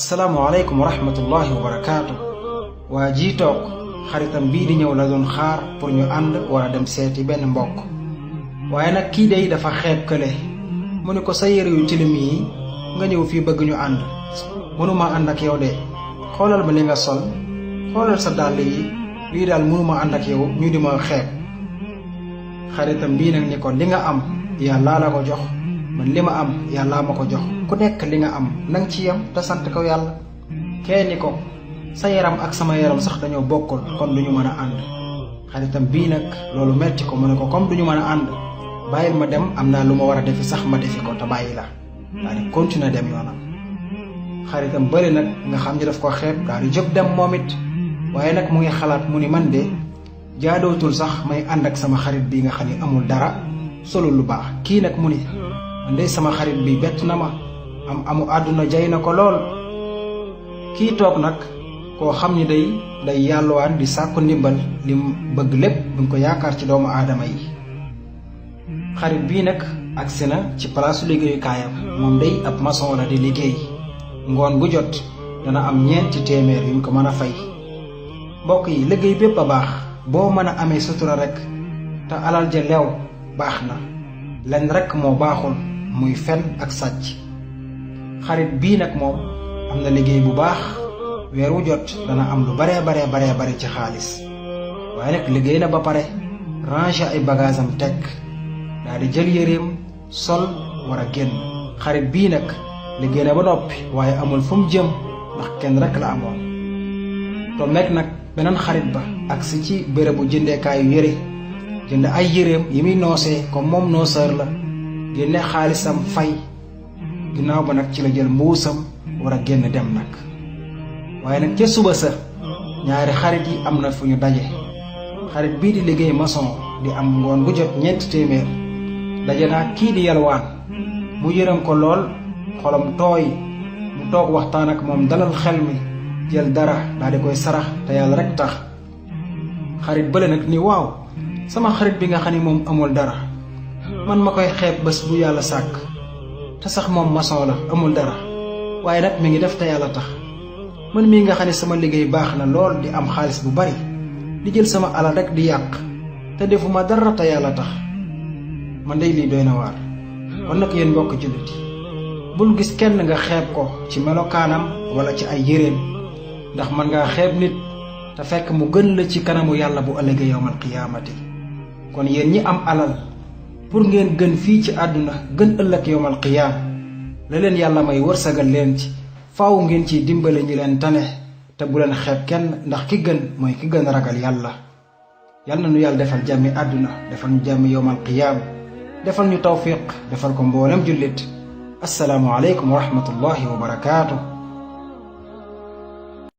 asalaamaaleykum wa rahmatullahi wa barakaatu. waa jii toog xaritam bii di ñëw la doon xaar pour ñu ànd wala dem seeti benn mbokk, waaye nag kii dey dafa xeeb kële. mu ni ko sa yére yu tilim yi nga ñëw fii bëgg ñu ànd, mënuma ànd ak yow de. xoolal ma li nga sol, xoolal sa dàll yi, lii daal mënuma ànd ak yow ñu di ma xeeb. xaritam bii nag ni ko li nga am yàllaa la ko jox, man li ma am yàllaa ma ko jox, ku nekk li nga am nang ci yam te sant ko yàlla. kee ni ko sa yaram ak sama yaram sax dañoo bokkul, kon duñu mën a ànd. xaritam bii nag loolu metti ko, mu ne ko comme duñu mën a ànd, bàyyil ma dem, am naa lu ma war a defi sax ma defi ko te bàyyi la. daal di continuer dem yoonam. xaritam bëri nag nga xam ni daf ko xeeb, daal di jóg dem moom it. waaye nag mu ngi xalaat, mu ni man de jaadootul sax may ànd ak sama xarit bi nga xam ni amul dara, solo lu baax. kii nag mu ni man de sama xarit bi bett na ma, amu àdduna jay na ko lool. kii toog nag koo xam ni day yàlluwaan di sàkku ndimbal, lim bëgg lépp buñ ko yaakaar ci doomu aadama yi. xarit bii nag agsi na ci palaasu liggéeyukaayam. moom day ab maçon la di liggéey, ngoon gu jot dana am 4 téeméer yuñ ko mën a fay. mbokk yi, liggéey bépp a baax boo mën a amee sutura rek te alal ja leew baax na. lenn rek moo baaxul, muy fen ak sàcc. xarit bii nag moom am na liggéey bu baax, weer wu jot dana am lu bare ci xaalis. waaye nag liggéey na ba pare ranger ay bagaasam teg, daal di jël yéreem sol war a génn. xarit bii nag liggéey na ba noppi waaye amul fu mu jëm ndax kenn rek la amoon. to nekk nag beneen xarit ba agsi ci bérébu jëndeekaayu yére, jënd ay yéreem yi muy noosee comme moom nooseur la, génne xaalisam fay. ginnaaw ba nag ci la jël mbuusam war a génn dem nag. waaye nag ca suba sa ñaari xarit yi am na fu ñu daje. xarit bii di liggéey maçon di am ngoon gu jot 4 téeméer daje naa kii di yalwaan. mu yërëm ko lool, xolam tooy, mu toog waxtaan ak moom dalal xel mi, jël dara daal di koy sarax te yàlla rek tax. xarit bële nag ni waaw, sama xarit bi nga xam ni moom amul dara, man ma koy xeeb bés bu yàlla sàkk, te sax moom maçon la amul dara, waaye nag mi ngi def te yàlla tax. man mii nga xam ne sama liggéey baax na lool, di am xaalis bu bari, di jël sama alal rek di yàq te defuma dara te yàlla tax. man day lii doy na waar. kon nag yéen mbokk jullit yi, bul gis kenn nga xeeb ko ci melokaanam wala ci ay yéreem, ndax man ngaa xeeb nit te fekk mu gën la ci kanamu yàlla bu ëllëgee yawmal qiyaamati. kon yéen ñi am alal, pour ngeen gën fii ci àdduna gën ëllëg yawmal qiyaam, la leen yàlla may wërsëgal leen ci, faaw ngeen ciy dimbale ñi leen tane, te bu leen xeeb kenn, ndax ki gën mooy ki gën ragal yàlla. yal na nu yàlla defal jàmmi àdduna, defal ñu jàmmi yawmal qiyaam, defal ñu tawfiq, defal ko mboolem jullit. assalaamu aleykum wa rahmatullahi wa barakaatu.